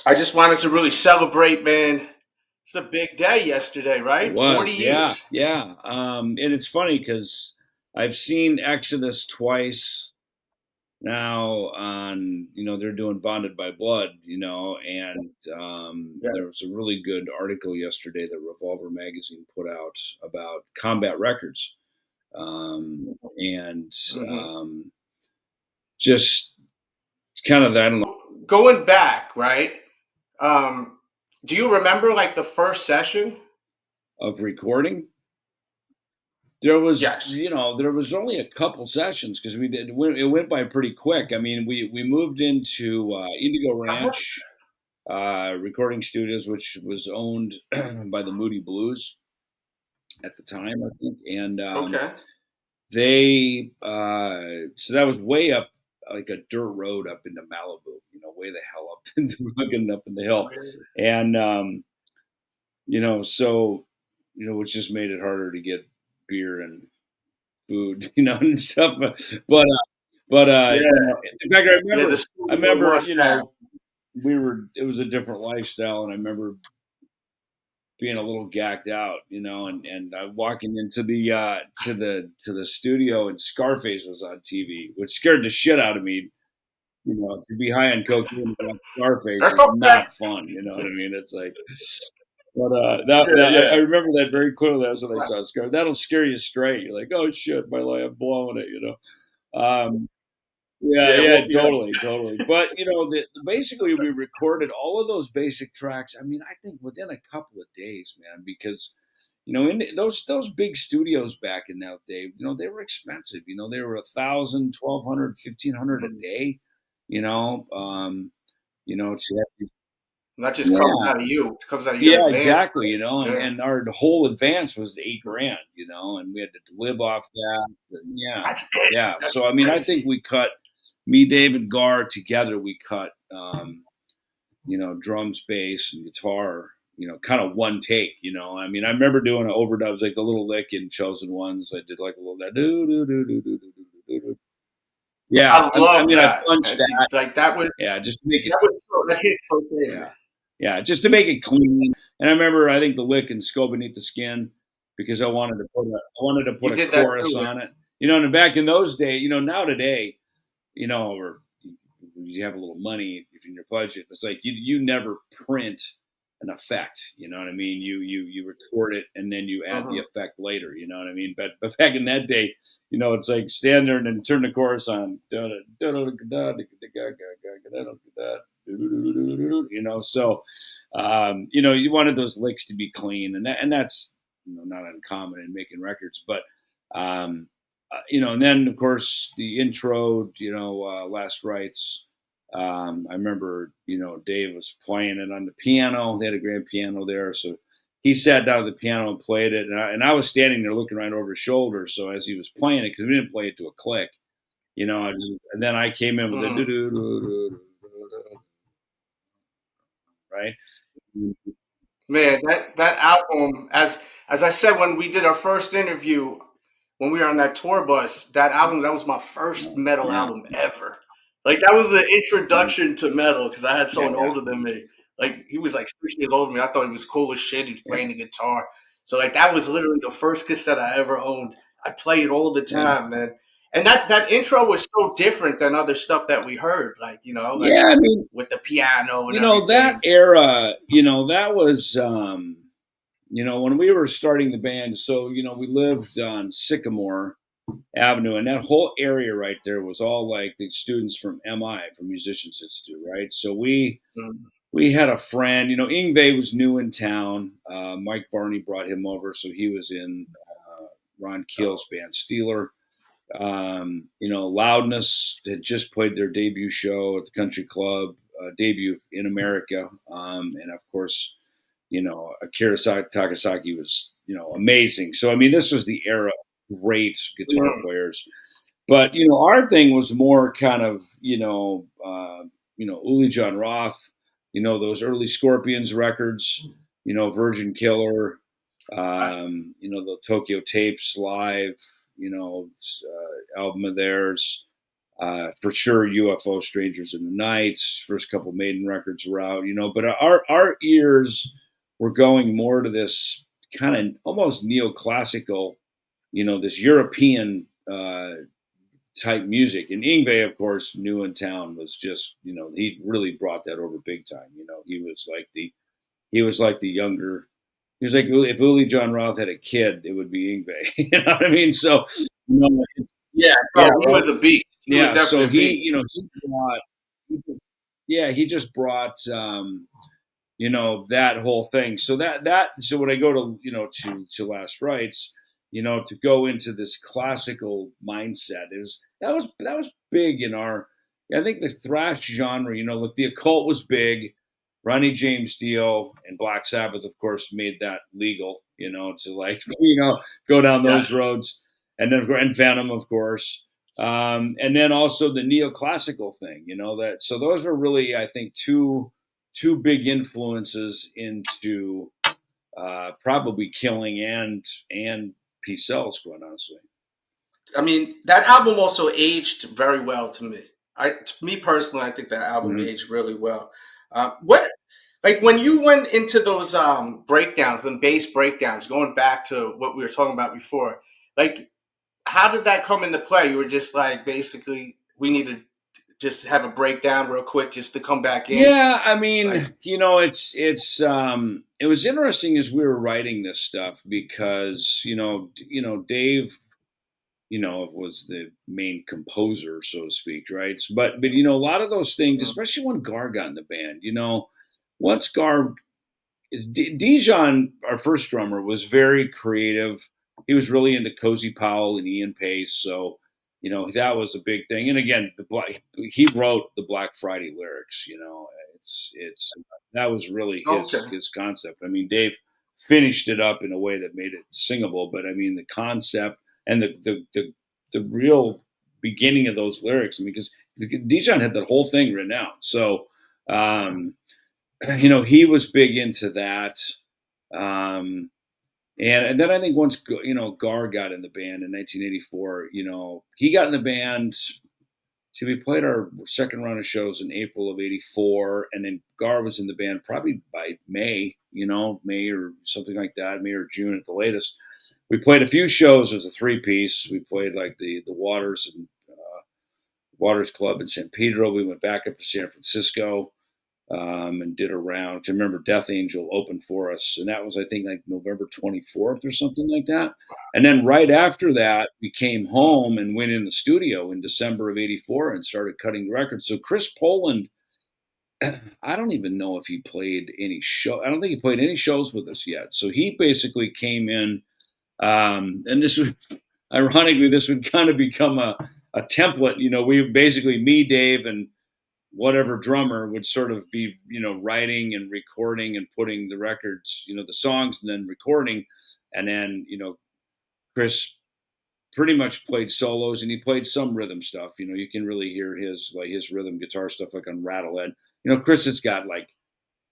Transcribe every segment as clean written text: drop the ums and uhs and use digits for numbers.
I just wanted to really celebrate, man. It's a big day yesterday, It right? 40 was, yeah, years. yeah. And it's funny because I've seen Exodus twice now on, they're doing Bonded by Blood, and Yeah. there was a really good article yesterday that Revolver Magazine put out about Combat Records. And hmm just kind of, I don't know, Going back, right? Um, do you remember like the first session? of recording. Yes. There was only a couple sessions because it went by pretty quick. I mean, we moved into Indigo Ranch recording studios, which was owned by the Moody Blues at the time, I think, and Okay. they so that was way up like a dirt road up into Malibu, way the hell up into fucking up in the hill, and so which just made it harder to get beer and food, and stuff. But Yeah. in fact, Yeah. The I studio remember, must have. it was a different lifestyle, and I remember being a little gacked out, and walking into the to the studio, and Scarface was on TV, which scared the shit out of me. To be high on cocaine and watch Scarface That's is okay. not fun. You know what I mean? It's like, but Yeah. I Yeah. remember that very clearly. That was when I saw Scar. That'll scare you straight. You're like, oh shit, my life, I'm blowing it. Yeah, Yeah. yeah, Well, yeah. totally, totally. But basically, we recorded all of those basic tracks. I mean, I think within a couple of days, man, because in those big studios back in that day, they were expensive. They were 1,000, 1,200, 1,500 a Mhm. day. You know, to have, That just comes yeah, out of you. It comes out of your yeah, advance. exactly. And Yeah. our whole advance was 8 grand. And we had to live off that. And yeah, That's it. yeah. That's So I mean, I think crazy. we cut me, David Gar together. We cut, drums, bass, and guitar. Kind of one take. I mean, I remember doing an overdubs, like a little lick in Chosen Ones. I did like a little that do do do do do do do do. Yeah, I I love mean, I that. punched that. Like that was Yeah, just to make it. that was so that hit so crazy. Yeah. Yeah, just to make it clean. And I remember, I think the lick and Skull Beneath the Skin, because I wanted to put You a did that chorus too. on it. And back in those days, now today, or you have a little money in your budget. It's like you never print an effect. You know what I mean? You record it and then you add the Mhm. effect later. You know what I mean? But back in that day, it's like stand there and then turn the chorus on. So you wanted those licks to be clean, and that's not uncommon in making records, but and then of course the intro, Last Rites. I remember, Dave was playing it on the piano. They had a grand piano there, so he sat down at the piano and played it, and I was standing there looking right over his shoulder. So as he was playing it, because we didn't play it to a click, and then I came in with a do Mhm. do do right. Man, that album, as I said when we did our first interview, when we were on that tour bus, that album that was my first metal Yeah, album ever. Like that was the yeah, introduction to metal because I had yeah, someone yeah, older than me. Like he was like 6 years older than me. I thought he was cool as shit. He was yeah, playing the guitar. So like that was literally the first cassette I ever owned. I play it all the yeah. time, man. And that intro was so different than other stuff that we heard, like like Yeah, I mean, with the piano and that everything. era, that was, when we were starting the band. So, we lived on Sycamore Avenue, and that whole area right there was all like the students from MI, from Musicians Institute, right? So Mhm. we had a friend, Ingve was new in town. Mike Varney brought him over, so he was in Ron Keel's band Steeler. Loudness had just played their debut show at the Country Club, debut in America, and of course, Akira Takasaki was, amazing. So I mean, this was the era of great guitar Mhm. players. But our thing was more kind of Uli John Roth, those early Scorpions records, Virgin Killer, the Tokyo Tapes live, album of theirs. For sure, UFO Strangers in the Nights, first couple Maiden records were out, but our ears were going more to this kind of almost neoclassical, this European type music. And Yngwie, of course, new in town, was just, he really brought that over big time. He was like the younger. He was like, if Uli John Roth had a kid, it would be Yngwie. You know what I mean? So, it's, Yeah, yeah, no, he right. was a beast. He was Yeah. definitely So a beast. he just brought, that whole thing. So when I go to, to Last Rites, to go into this classical mindset that was big in our, I think, the thrash genre, look, the occult was big. Ronnie James Dio and Black Sabbath, of course, made that legal, to like, go down those Yes. roads. And Venom, of course. And then also the neoclassical thing, so those are really, I think, two big influences into probably Killing and Peace Cells, quite honestly. I mean, that album also aged very well to me. To me personally, I think that album Mm-hmm. aged really well. What, like when you went into those breakdowns, and bass breakdowns, going back to what we were talking about before, like how did that come into play? You were just like, basically, we need to just have a breakdown real quick just to come back in. Yeah, I mean, Like, it was interesting as we were writing this stuff because Dave, was the main composer, so to speak, right? But a lot of those things, especially when Gar got in the band, once Gar, Dijon, our first drummer, was very creative. He was really into Cozy Powell and Ian Pace, so that was a big thing. And again, he wrote the Black Friday lyrics. It's that was really okay, his concept. I mean, Dave finished it up in a way that made it singable, but I mean, the concept and the real beginning of those lyrics. I mean, because Dijon had the whole thing written out, so. He was big into that. Um, and then I think once Gar got in the band in 1984, he got in the band. See, we played our second round of shows in April of '84, and then Gar was in the band probably by May, May or something like that, May or June at the latest. We played a few shows as a three piece. We played like the Waters and Waters Club in San Pedro. We went back up to San Francisco. And did a round. I remember Death Angel opened for us, and that was, I think, like November 24th or something like that. And then right after that, we came home and went in the studio in December of '84 and started cutting records. So Chris Poland, I don't even know if he played any show. I don't think he played any shows with us yet. So he basically came in, and this would, ironically, this would kind of become a template. We basically, me, Dave, and whatever drummer would sort of be, writing and recording and putting the records, the songs, and then recording. And then, Chris pretty much played solos, and he played some rhythm stuff. You can really hear his rhythm guitar stuff, like on Rattlehead. Chris has got like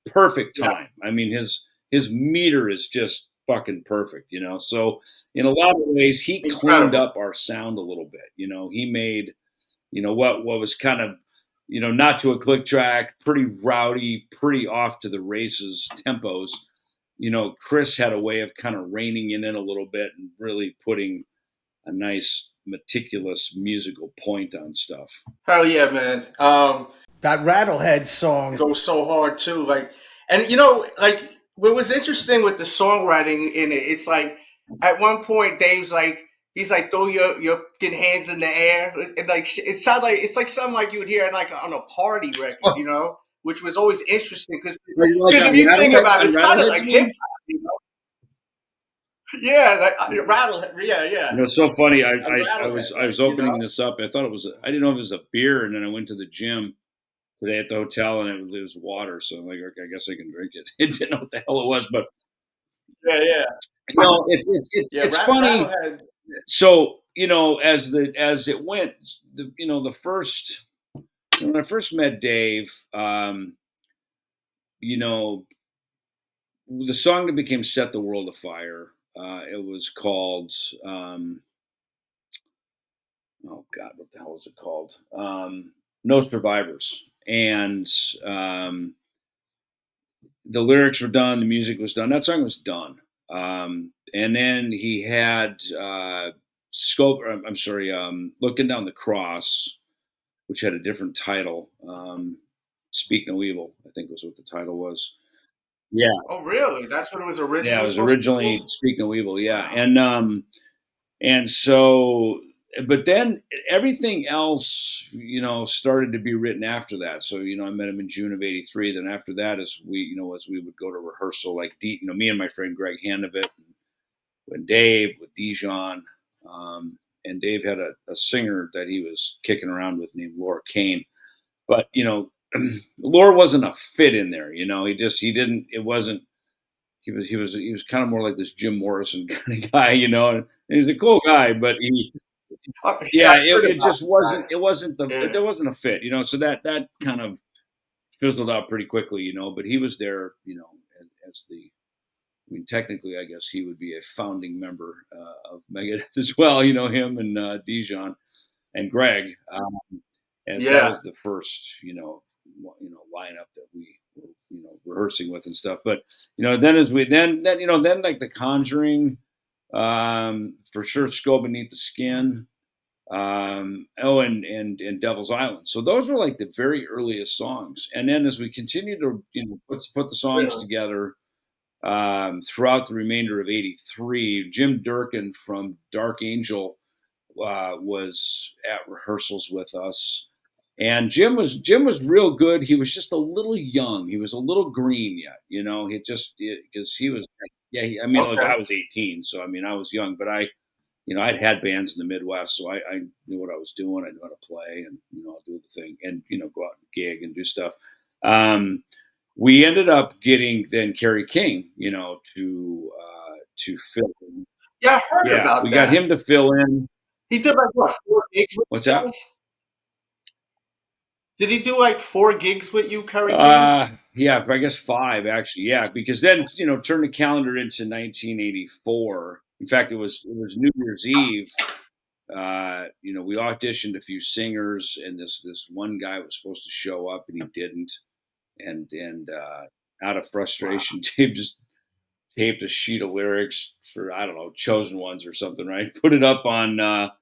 perfect yeah, time. I mean, his meter is just fucking perfect, So in a lot of ways, he cleaned incredible. up our sound a little bit. He made, what was kind of, not to a click track, pretty rowdy, pretty off to the races tempos. Chris had a way of kind of reining in a little bit and really putting a nice, meticulous musical point on stuff. Hell yeah, man. That Rattlehead song goes so hard too. Like, and like what was interesting with the songwriting in it, it's like at one point Dave's like, he's like, throw your fucking hands in the air, and like it sounds like it's like something like you would hear like on a party record, which was always interesting because Like if you think about it, on it's kind of Rattlehead, like you hip mean? hop. Yeah, like Rattlehead. Yeah, yeah. It's so funny. On Rattlehead, I like was opening this up. I thought it was. I didn't know if it was a beer, and then I went to the gym today at the hotel, and it was water. So I'm like, okay, I guess I can drink it. I didn't know what the hell it was, but yeah, yeah, yeah. it's funny. Rattlehead. So as it went, the first, when I first met Dave, the song that became "Set the World Afire." It was called. oh God, what the hell is it called? No Survivors. And the lyrics were done, the music was done. That song was done. And then he had Scope. I'm sorry, Looking Down the Cross, which had a different title. Speak No Evil, I think was what the title was. Yeah, Oh, really? That's what it was yeah, it originally was supposed to be originally called? Speak No Evil. Yeah, Wow. and so, but then everything else, started to be written after that. So, I met him in June of '83. Then after that, as we would go to rehearsal, like me and my friend Greg Handovit, and Dave with Dijon, and Dave had a singer that he was kicking around with named Laura Kane. But Laura wasn't a fit in there. He didn't. It wasn't. He was kind of more like this Jim Morrison kind of guy. And he's a cool guy, but Yeah, yeah, I heard it about just that. wasn't. It wasn't Yeah. there wasn't a fit. So that kind of fizzled out pretty quickly. But he was there. As the. I mean, technically, I guess he would be a founding member of Megadeth as well. Him and Dijon and Greg, as that Yeah. was the first, lineup that we were, rehearsing with and stuff. But then as we then like The Conjuring, for sure, Skull Beneath the Skin, and Devil's Island. So those were like the very earliest songs. And then as we continued to put the songs Really? together throughout the remainder of '83, Jim Durkin from Dark Angel was at rehearsals with us, and Jim was real good. He was just a little young. He was a little green yet, He just because he was yeah. I mean, look, Okay. I was 18, so I mean, I was young, but I'd had bands in the Midwest, so I knew what I was doing. I knew how to play, and I'll do the thing, and go out and gig and do stuff. We ended up getting then Kerry King, to fill in. Yeah, I heard Yeah, about we got that. him to fill in. He did like what, 4 gigs with What's you that? guys? Did he do like 4 gigs with you, Kerry King? Yeah, I guess five actually. Yeah, because then turn the calendar into 1984. In fact, it was New Year's Eve. We auditioned a few singers, and this one guy was supposed to show up, and he didn't. And out of Wow. frustration, Dave just taped a sheet of lyrics for, I don't know, Chosen Ones or something, right? Put it up on a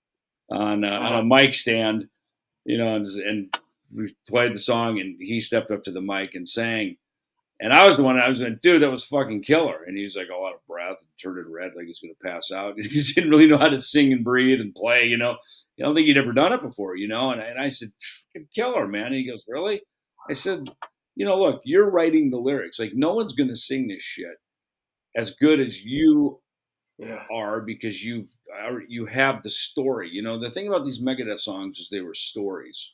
Uh-huh. mic stand, and we played the song, and he stepped up to the mic and sang. And I was like, dude, that was fucking killer. And he was like, all out of breath and turned it red like he's going to pass out. And he just didn't really know how to sing and breathe and play, I don't think he'd ever done it before, And I said, killer, man. And he goes, really? I said, look, you're writing the lyrics. Like, no one's going to sing this shit as good as you Yeah. are, because you have the story. The thing about these Megadeth songs is they were stories,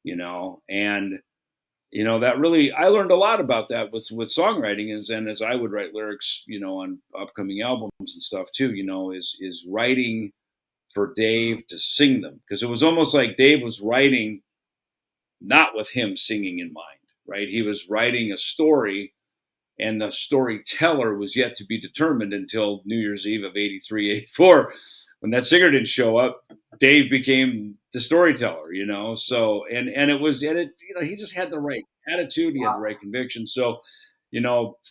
and that really, I learned a lot about that with songwriting, and as I would write lyrics, on upcoming albums and stuff too, is writing for Mhm. Dave to sing them, because it was almost like Dave was writing not with him singing in mind, right? He was writing a story, and the storyteller was yet to be determined until New Year's Eve of '83, '84. When that singer didn't show up, Dave became the storyteller, So, and it was, and it, he just had the right attitude, he had the right conviction. So,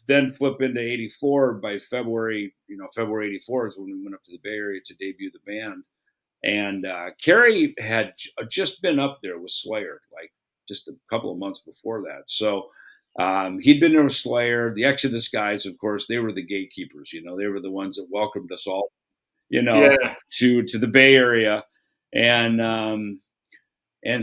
then flip into '84. By February '84 is when we went up to the Bay Area to debut the band. And Kerry had just been up there with Slayer, like just a couple of months before that. So he'd been there with Slayer. The Exodus guys, of course, they were the gatekeepers. They were the ones that welcomed us all, Yeah. to the Bay Area, and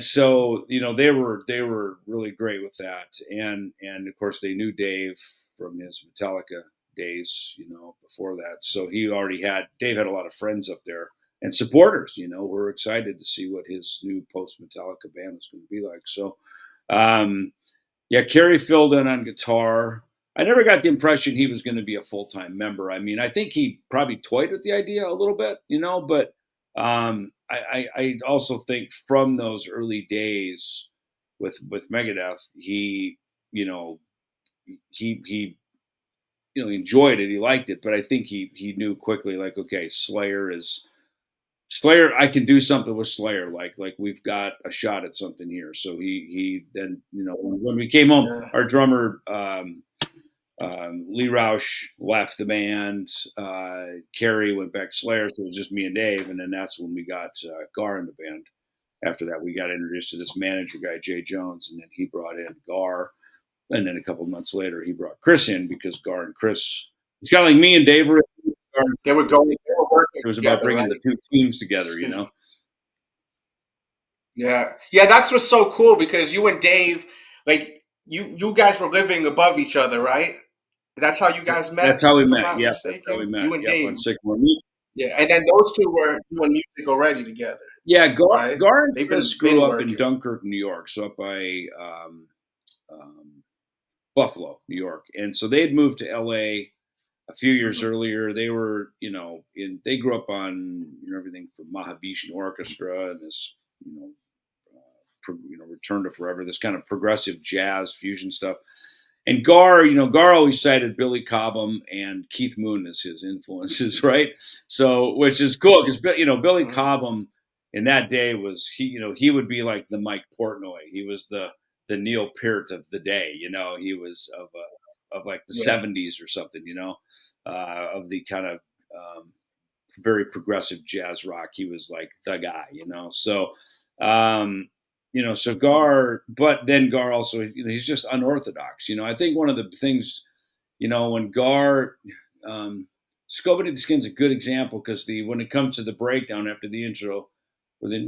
so they were really great with that. And of course they knew Dave from his Metallica days, before that. So Dave had a lot of friends up there and supporters. We're excited to see what his new post Metallica band is going to be like. So um, yeah, Kerry filled in on guitar. I never got the impression he was going to be a full time member. I mean, I think he probably toyed with the idea a little bit, but I also think from those early days with Megadeth, you know he he enjoyed it, he liked it, but I think he knew quickly, like, okay, Slayer is Slayer, I can do something with Slayer, like we've got a shot at something here. So he then, you know, when we came home, our drummer Lee Roush left the band. Kerry went back to Slayer, so it was just me and Dave, and then that's when we got Gar in the band. After that, we got introduced to this manager guy, Jay Jones, and then he brought in Gar. And then a couple of months later, he brought Chris in because Gar and Chris, it's kind of like me and Dave were. They were working. It was about bringing the two teams together, you know. Yeah, that's what's so cool because you and Dave, like you guys were living above each other, right? That's how you guys met. That's how we met. Yeah, that's how we met. You and Dave. On Sycamore Meat. Yeah, and then those two were doing music already together. Yeah, Gar and Chris grew up in Dunkirk, New York, so up by Buffalo, New York, and so they had moved to L.A. a few years earlier. They were, you know, they grew up on, you know, everything from Mahavishnu Orchestra and this, you know, Return to Forever, this kind of progressive jazz fusion stuff. And Gar, you know, Gar always cited Billy Cobham and Keith Moon as his influences, right? So, which is cool because, you know, Billy Cobham in that day was, he would be like the Mike Portnoy. He was the Neil Peart of the day, you know. He was of like the 70s or something, you know, of the kind of very progressive jazz rock. He was like the guy, you know. So, you know, so Gar, but then Gar also, you know, he's just unorthodox. You know, I think one of the things, you know, when Gar, Scope Beneath the Skin's a good example because when it comes to the breakdown after the intro, where he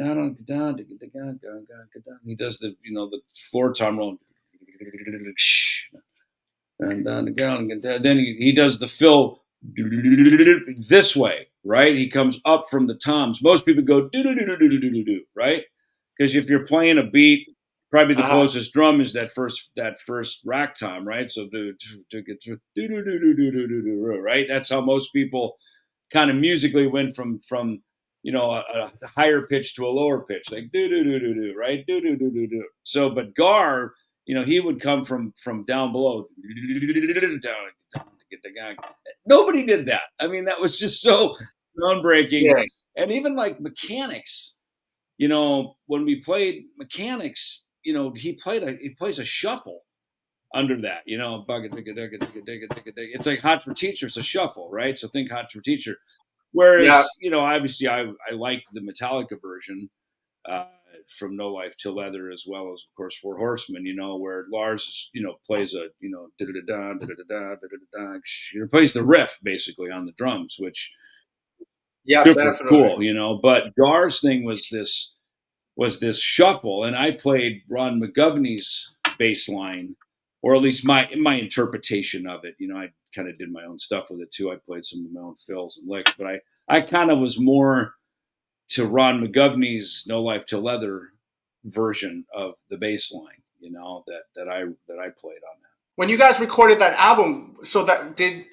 does the, you know, the floor tom roll, and then he does the fill this way, right? He comes up from the toms. Most people go right? Because if you're playing a beat, probably the closest drum is that first rack tom, right? So right? That's how most people kind of musically went from you know a higher pitch to a lower pitch, like right? So, but Gar, you know, he would come from down below. Nobody did that. I mean, that was just so groundbreaking. Yeah. And even like Mechanics, you know, when we played Mechanics, you know, he plays a shuffle under that, you know, it's like Hot for Teacher. It's a shuffle, right? So think Hot for Teacher. Whereas, you know, obviously I like the Metallica version from No Life Till Leather, as well as, of course, Four Horsemen, you know, where Lars, you know, plays a, you know, plays the riff basically on the drums, which super definitely cool, you know. But Gar's thing was this shuffle, and I played Ron McGovney's bass line, or at least my interpretation of it. You know, I kind of did my own stuff with it too. I played some of my own fills and licks, but I kind of was more to Ron McGovney's No Life Till Leather version of the bass line, you know, that I played on that. When you guys recorded that album, so that did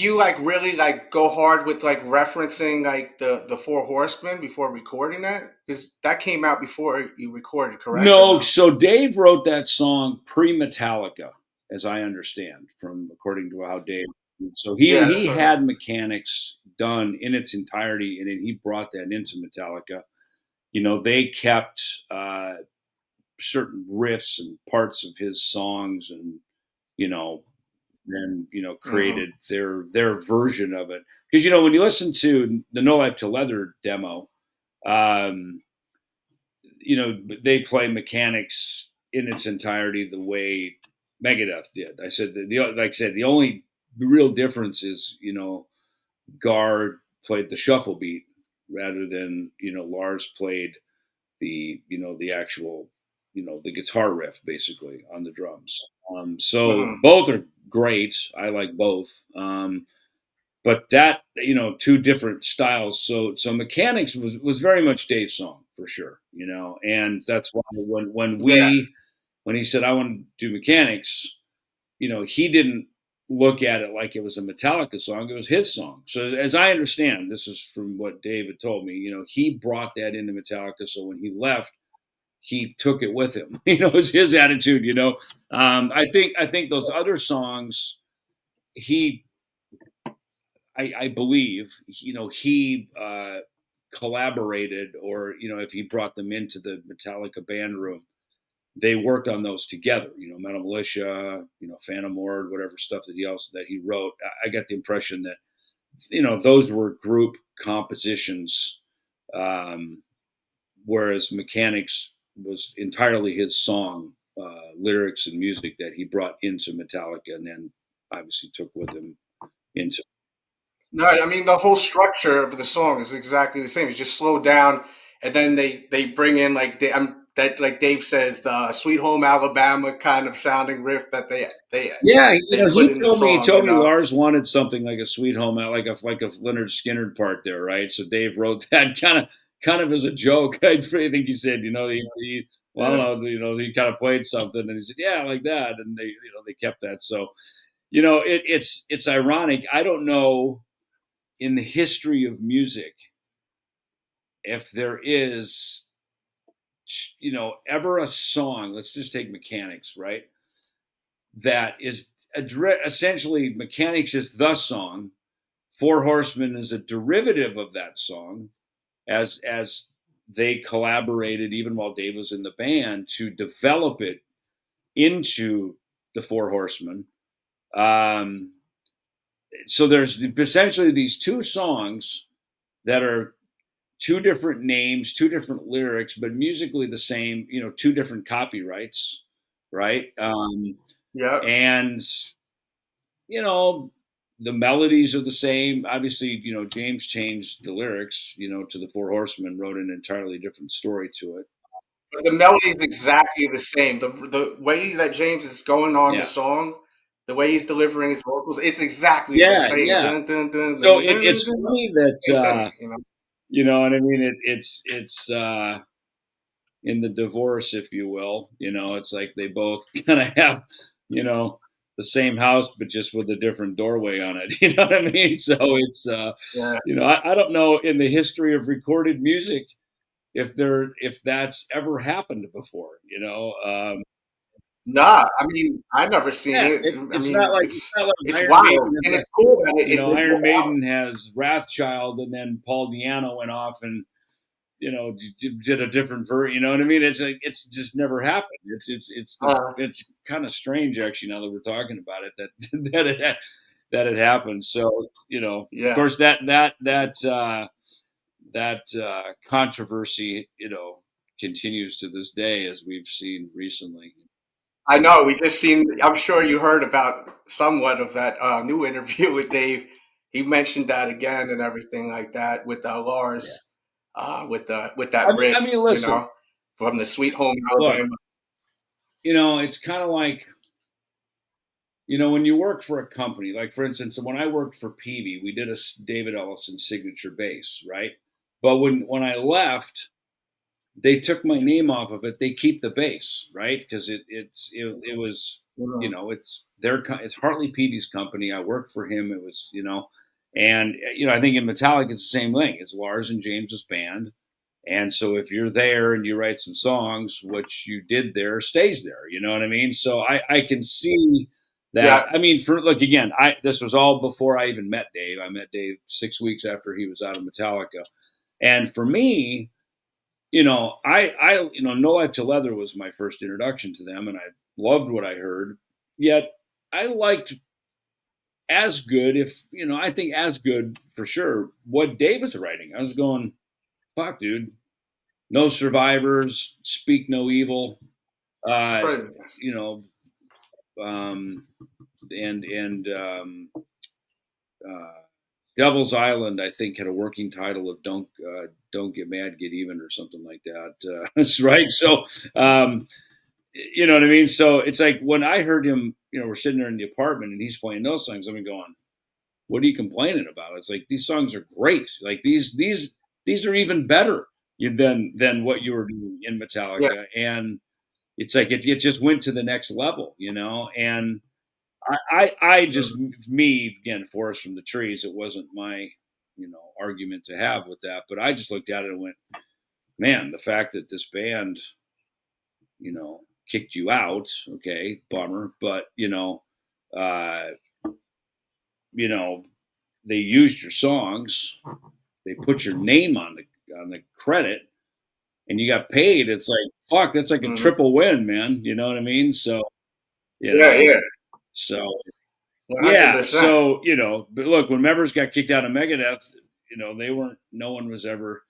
you like really like go hard with like referencing like the Four Horsemen before recording that? Because that came out before you recorded, correct? No, so Dave wrote that song pre-Metallica, as I understand, according to how Dave. So he had Mechanics done in its entirety, and then he brought that into Metallica. You know, they kept certain riffs and parts of his songs, and you know, then you know created their version of it. Because you know, when you listen to the No Life Till Leather demo, you know, they play Mechanics in its entirety the way Megadeth did. I said the only real difference is, you know, Gar played the shuffle beat rather than, you know, Lars played the, you know, the actual, you know, the guitar riff basically on the drums. So both are great. I like both. But that, you know, two different styles. So Mechanics was very much Dave's song for sure, you know, and that's why when he said I want to do Mechanics, you know, he didn't look at it like it was a Metallica song. It was his song. So as I understand, this is from what David told me, you know, he brought that into Metallica. So when he left, he took it with him. You know, it was his attitude, you know. I think those other songs, I believe, you know, he collaborated, or if he brought them into the Metallica band room, they worked on those together. Metal Militia, Phantom Lord, whatever stuff that he wrote. I got the impression that those were group compositions, whereas Mechanics was entirely his song, lyrics and music that he brought into Metallica, and then obviously took with him into. No, I mean the whole structure of the song is exactly the same. It's just slowed down, and then they bring in that, like Dave says, the "Sweet Home Alabama" kind of sounding riff that Yeah, they put he in the told me song. You know, Lars wanted something like a Sweet Home, like a Leonard Skinner part there, right? So Dave wrote that kind of as a joke. I think he said, well, I yeah. don't know, he kind of played something, and he said, yeah, like that, and they kept that. So, it's ironic. I don't know in the history of music if there is, ever a song. Let's just take Mechanics, right? That is essentially Mechanics is the song. Four Horsemen is a derivative of that song, as they collaborated even while Dave was in the band to develop it into the Four Horsemen. So there's essentially these two songs that are two different names, two different lyrics, but musically the same. Two different copyrights, right? Yeah. And the melodies are the same. Obviously, James changed the lyrics, to the Four Horsemen, wrote an entirely different story to it. But the melody is exactly the same. The way that James is going on the Yeah. song, the way he's delivering his vocals, it's exactly the Yeah, same. yeah. Dun, dun, dun, So dun, dun, dun, it's dun. funny that, Same thing, you know what I mean? It's in the divorce, if you will, it's like they both kind of have, the same house, but just with a different doorway on it. You know what I mean? So it's, Yeah. I don't know in the history of recorded music if that's ever happened before. Nah, I mean, I've never seen Yeah, it. I it's mean, not like it's Iron wild, Maiden. and it's cool that it did Iron work out. Maiden has Wrathchild, and then Paul Di'Anno went off and did a different version. You know what I mean? It's just never happened. It's kind of strange actually now that we're talking about it that that it happened. So of Yeah. course that controversy continues to this day, as we've seen recently. I know. We just seen. I'm sure you heard about somewhat of that new interview with Dave. He mentioned that again and everything like that with Yeah. Lars, with that I riff, mean, listen, from the Sweet Home look, Alabama. it's kind of like, when you work for a company, like for instance, when I worked for Peavey, we did a David Ellefson signature bass, right? But when I left, they took my name off of it. They keep the bass, right? Because it was, it's Hartley Peavey's company. I worked for him. It was, and I think in Metallica it's the same thing. It's Lars and James's band. And so if you're there and you write some songs, what you did there stays there. You know what I mean? So I can see that. Yeah. I mean, look again, this was all before I even met Dave. I met Dave 6 weeks after he was out of Metallica. And for me, No Life to Leather was my first introduction to them, and I loved what I heard. Yet I liked as good, I think as good for sure, what Dave was writing. I was going, fuck, dude. No Survivors, Speak No Evil, Crazy. you know, and Devil's Island, I think, had a working title of "Don't Get Mad, Get Even" or something like that. That's right. So, you know what I mean. So it's like when I heard him, we're sitting there in the apartment and he's playing those songs. I've been going, "What are you complaining about?" It's like these songs are great. Like these are even better than what you were doing in Yeah. Metallica, and it's like it just went to the next level, and I just me again, forest from the trees. It wasn't my argument to have with that, but I just looked at it and went, man, the fact that this band kicked you out, okay, bummer, but uh, they used your songs, they put your name on the credit, and you got paid. It's like, fuck, that's like a triple win, man. You know what I mean? So, yeah. So 100%. So, but look, when members got kicked out of Megadeth, no one was ever,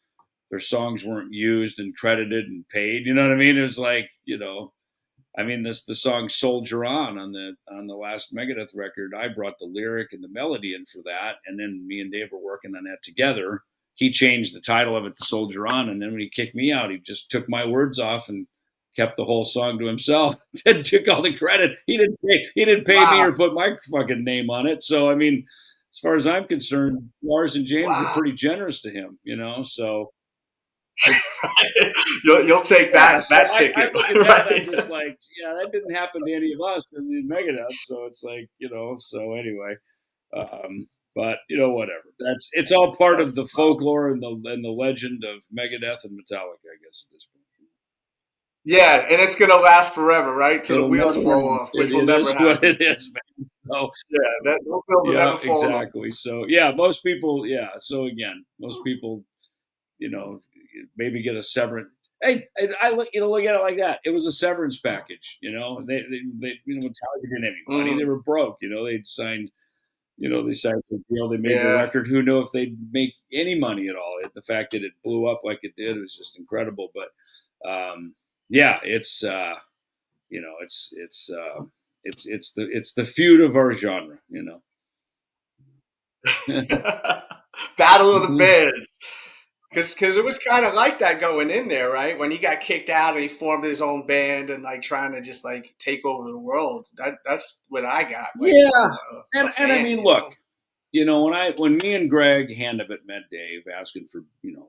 their songs weren't used and credited and paid. You know what I mean? It was like, the song "Soldier On the last Megadeth record, I brought the lyric and the melody in for that, and then me and Dave were working on that together. He changed the title of it to "Soldier On," and then when he kicked me out, he just took my words off and kept the whole song to himself and took all the credit. He didn't pay me or put my fucking name on it. So as far as I'm concerned, Lars and James were pretty generous to him, so. You'll take that ticket. I look at that, I'm just like, that didn't happen to any of us in Megadeth. So it's like, so anyway, but whatever. It's all part of the folklore and the legend of Megadeth and Metallica, I guess, at this point. Yeah, and it's gonna last forever, right? Till the wheels fall off, which will never happen. What it is, man. So, that will never fall exactly. off. So most people, So again, most people, maybe get a severance. Hey, I look at it like that. It was a severance package. They Metallica didn't have any money. They were broke. They'd signed. They signed the deal. They made the record. Who knew if they'd make any money at all? The fact that it blew up like it did was just incredible. But it's it's the feud of our genre. Battle of the Bands. Because it was kind of like that going in there, right? When he got kicked out and he formed his own band and like trying to just like take over the world. That's what I got. Like, and I mean, look, when me and Greg Handabit met Dave, asking for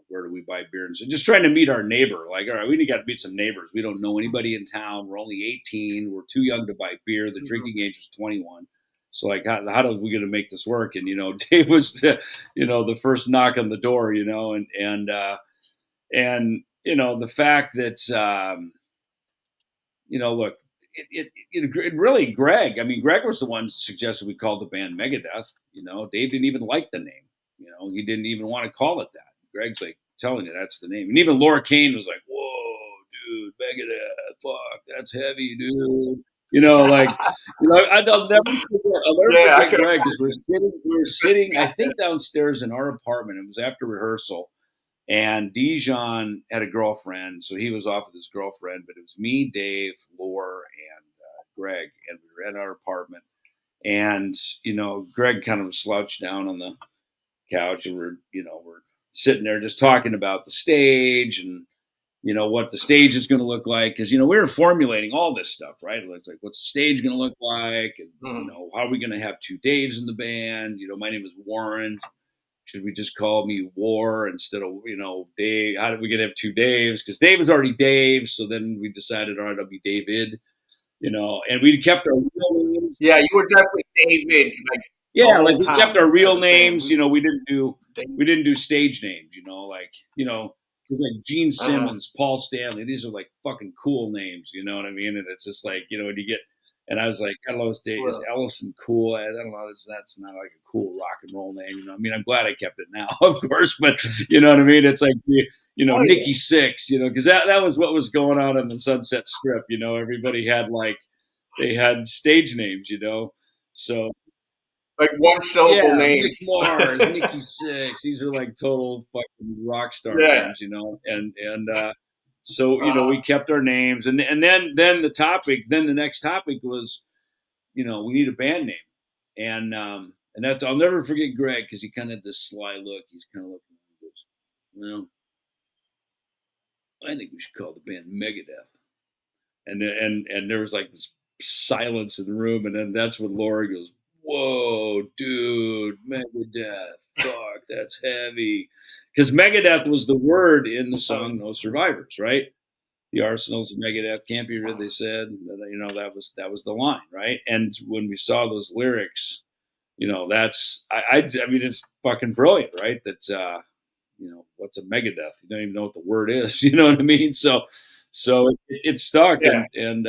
where do we buy beer, and just trying to meet our neighbor. Like, all right, we got to meet some neighbors. We don't know anybody in town. We're only 18. We're too young to buy beer. The drinking age was 21. So like, how are we going to make this work? And Dave was the first knock on the door, and the fact that look, it really Greg. I mean, Greg was the one who suggested we call the band Megadeth. Dave didn't even like the name. He didn't even want to call it that. Greg's like telling you that's the name, and even Laura Kane was like, "Whoa, dude, Megadeth, fuck, that's heavy, dude." I'll never forget Greg, because we were sitting, I think, downstairs in our apartment. It was after rehearsal, and Dijon had a girlfriend, so he was off with his girlfriend. But it was me, Dave, Laura, and Greg, and we were at our apartment. And Greg kind of slouched down on the couch, and we're sitting there just talking about the stage and what the stage is going to look like, because we were formulating all this stuff, right? Like what's the stage going to look like, and how are we going to have two Daves in the band? My name is Warren. Should we just call me War instead of Dave? How did we get to have two Daves? Because Dave was already Dave, so then we decided, all right, I'll be David. And we kept our real names. Yeah, you were definitely David. Like we kept our real names. We didn't do stage names. Because like Gene Simmons, Paul Stanley, these are like fucking cool names. You know what I mean? And it's just like when you get. And I was like, I don't know, is Ellefson cool? I don't know, that's not like a cool rock and roll name. I mean, I'm glad I kept it now, of course, but you know what I mean? It's like, Nikki Sixx, because that was what was going on the Sunset Strip. Everybody had they had stage names, so. Like one syllable names. Nick Mars, Nikki Sixx. These are like total fucking rock star names, and so we kept our names, and then the next topic was, we need a band name, and that's, I'll never forget Greg, because he kind of had this sly look. He's kind of looking at me, well, I think we should call the band Megadeth, and there was like this silence in the room, and then that's when Laura goes, "Whoa, dude, Megadeth, fuck, that's heavy." Because Megadeth was the word in the song "No Survivors," right? The Arsenals of Megadeth can't be rid, they said. That was the line, right? And when we saw those lyrics, that's I mean, it's fucking brilliant, right? That what's a Megadeth? You don't even know what the word is. You know what I mean? So it stuck, and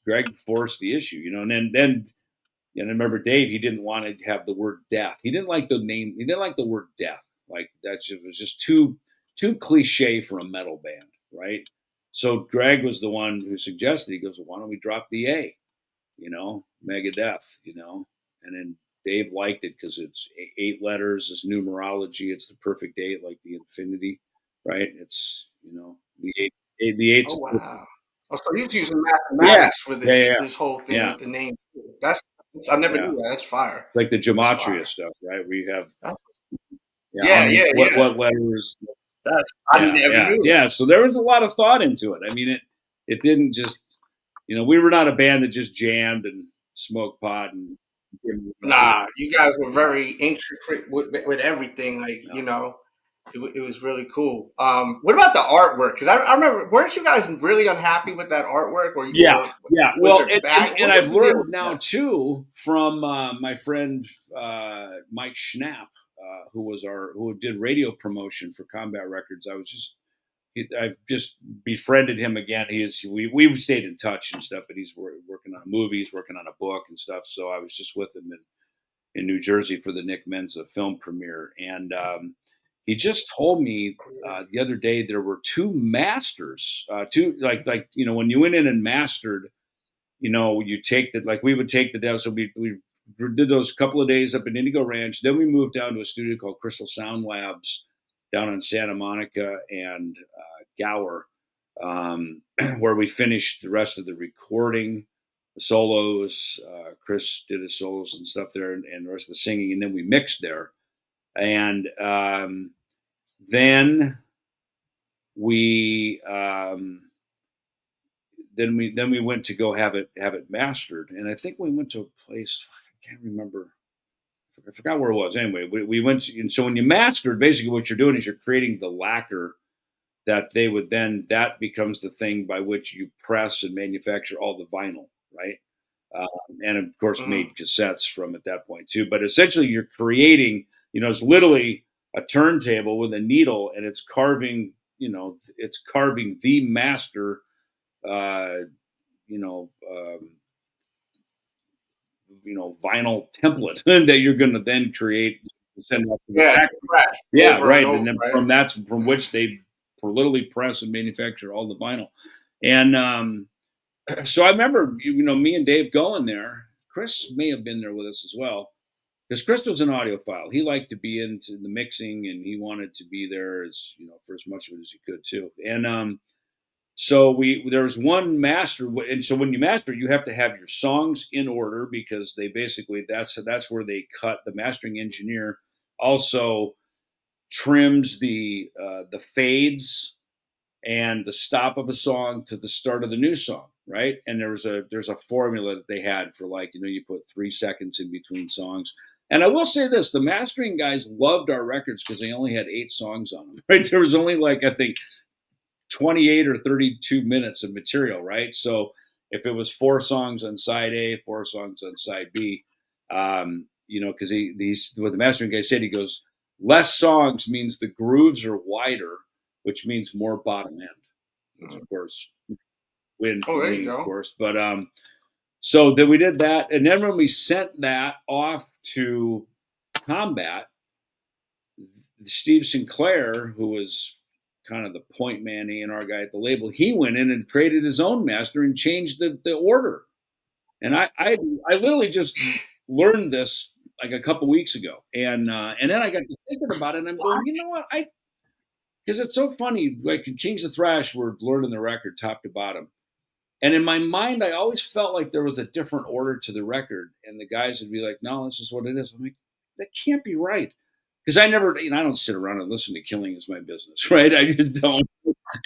Greg forced the issue, and then I remember Dave, he didn't want to have the word death. He didn't like the name. He didn't like the word death. Like that was just too cliche for a metal band, right? So Greg was the one who suggested. He goes, well, "Why don't we drop the A? Megadeth, And then Dave liked it because it's 8 letters, it's numerology, it's the perfect 8, like the infinity, right? It's the eight, the eight's. Oh wow. Oh, so he's using Yeah, mathematics for yeah, this whole thing yeah, with the name. That's I never yeah. knew that. That's fire. Like the That's gematria fire. stuff, right? Where you have That's, how yeah, many, yeah, yeah. what letters. That's I Yeah, never yeah, knew yeah. that. So there was a lot of thought into it. I mean, it didn't just, we were not a band that just jammed and smoked pot and. Nah, you guys were No, very intricate with everything. Like no. it was really cool. What about the artwork? Because I remember, weren't you guys really unhappy with that artwork, Yeah, or yeah. was Well, there back? and What I've was the deal learned with now that? too from my friend Mike Schnapp, who did radio promotion for Combat Records. I just befriended him again. We've stayed in touch and stuff, but he's working on a movie, he's working on a book and stuff. So I was just with him in New Jersey for the Nick Menza film premiere, and he just told me the other day there were two masters, two like when you went in and mastered, you take that, like we would take the demo. So we did those couple of days up in Indigo Ranch. Then we moved down to a studio called Crystal Sound Labs down in Santa Monica and Gower, where we finished the rest of the recording, the solos. Chris did his solos and stuff there, and the rest of the singing, and then we mixed there. And then we then we went to go have it mastered, and I think we went to a place, I can't remember, I forgot where it was. Anyway, we went to, and so when you mastered, basically what you're doing is you're creating the lacquer that they would then, that becomes the thing by which you press and manufacture all the vinyl, right? And of course Mhm. made cassettes from at that point too. But essentially you're creating, it's literally a turntable with a needle, and it's carving, it's carving the master, uh, you know, um, vinyl template that you're going to then create, send out to the Yeah, factory. press Yeah, over and right. over, And then right? from that's from which they literally press and manufacture all the vinyl. And so I remember, me and Dave going there. Chris may have been there with us as well, because Chris was an audiophile. He liked to be into the mixing, and he wanted to be there for as much of it as he could too. And so there's one master, and so when you master, you have to have your songs in order, because they basically, that's where they cut. The mastering engineer also trims the fades and the stop of a song to the start of the new song, right? And there's a formula that they had for, like, you put 3 seconds in between songs. And I will say this: the mastering guys loved our records because they only had 8 songs on them, right? There was only, like, I think 28 or 32 minutes of material, right? So if it was 4 songs on side A, 4 songs on side B, because what the mastering guy said, he goes, less songs means the grooves are wider, which means more bottom end, which of course win for Oh, there you me, of go. course. But so then we did that, and then when we sent that off to Combat, Steve Sinclair, who was kind of the point man A&R guy at the label, he went in and created his own master and changed the order. And I literally just learned this like a couple weeks ago, and then I got to thinking about it, and I'm going, you know what, because it's so funny. Like in Kings of Thrash, we're learning the record top to bottom, and in my mind, I always felt like there was a different order to the record, and the guys would be like, "No, this is what it is." I'm like, that can't be right, because I never, I don't sit around and listen to Killing Is My Business, right? I just don't.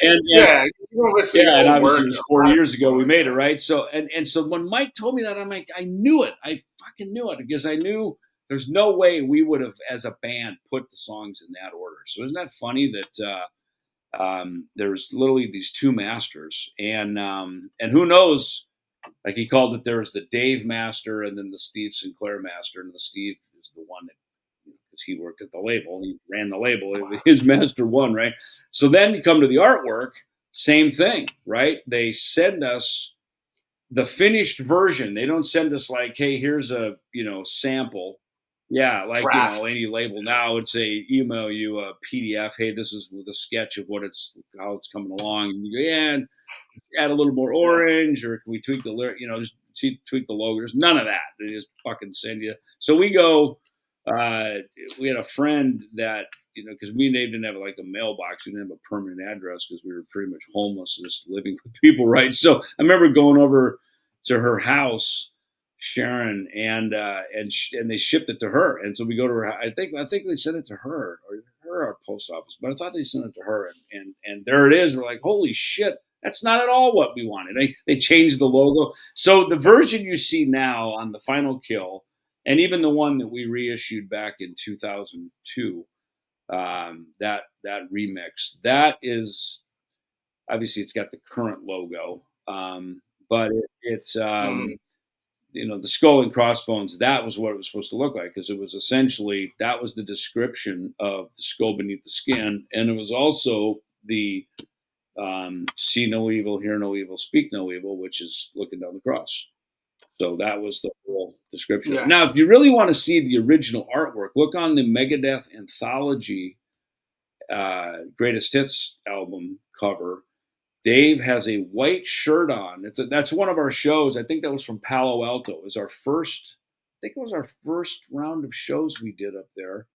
And Yeah, you don't listen to yeah, your and own obviously work. it was A 4 lot of years ago people are we like made it, that. right? So so when Mike told me that, I'm like, I knew it. I fucking knew it, because I knew there's no way we would have, as a band, put the songs in that order. So isn't that funny that there's literally these two masters, and who knows? Like he called it, there was the Dave master and then the Steve Sinclair master, and the Steve is the one that, because he worked at the label, he ran the label, his master won, right? So then you come to the artwork, same thing, right? They send us the finished version. They don't send us like, hey, here's a sample. Yeah, like, draft. any label now would say, email you a PDF. Hey, this is with a sketch of how it's coming along. And you go, yeah, and add a little more Yeah. orange, or can we tweak the lyric? Just tweak the logo. There's none of that. They just fucking send you. So we go. We had a friend that because we and Dave didn't have like a mailbox. We didn't have a permanent address because we were pretty much homeless, just living with people, right? So I remember going over to her house, Sharon, and they shipped it to her. And so we go to her. I think they sent it to her or our post office, but I thought they sent it to her. And there it is. We're like, holy shit. That's not at all what we wanted. They changed the logo. So the version you see now on the Final Kill, and even the one that we reissued back in 2002, that remix, that is obviously it's got the current logo, but it's Mm. the skull and crossbones. That was what it was supposed to look like, because it was essentially that was the description of the skull beneath the skin, and it was also the see no evil, hear no evil, speak no evil, which is looking down the cross. So that was the whole description. Yeah. Now, if you really want to see the original artwork, look on the Megadeth Anthology Greatest Hits album cover. Dave has a white shirt on. That's one of our shows. I think that was from Palo Alto. It was our first. I think it was our first round of shows we did up there.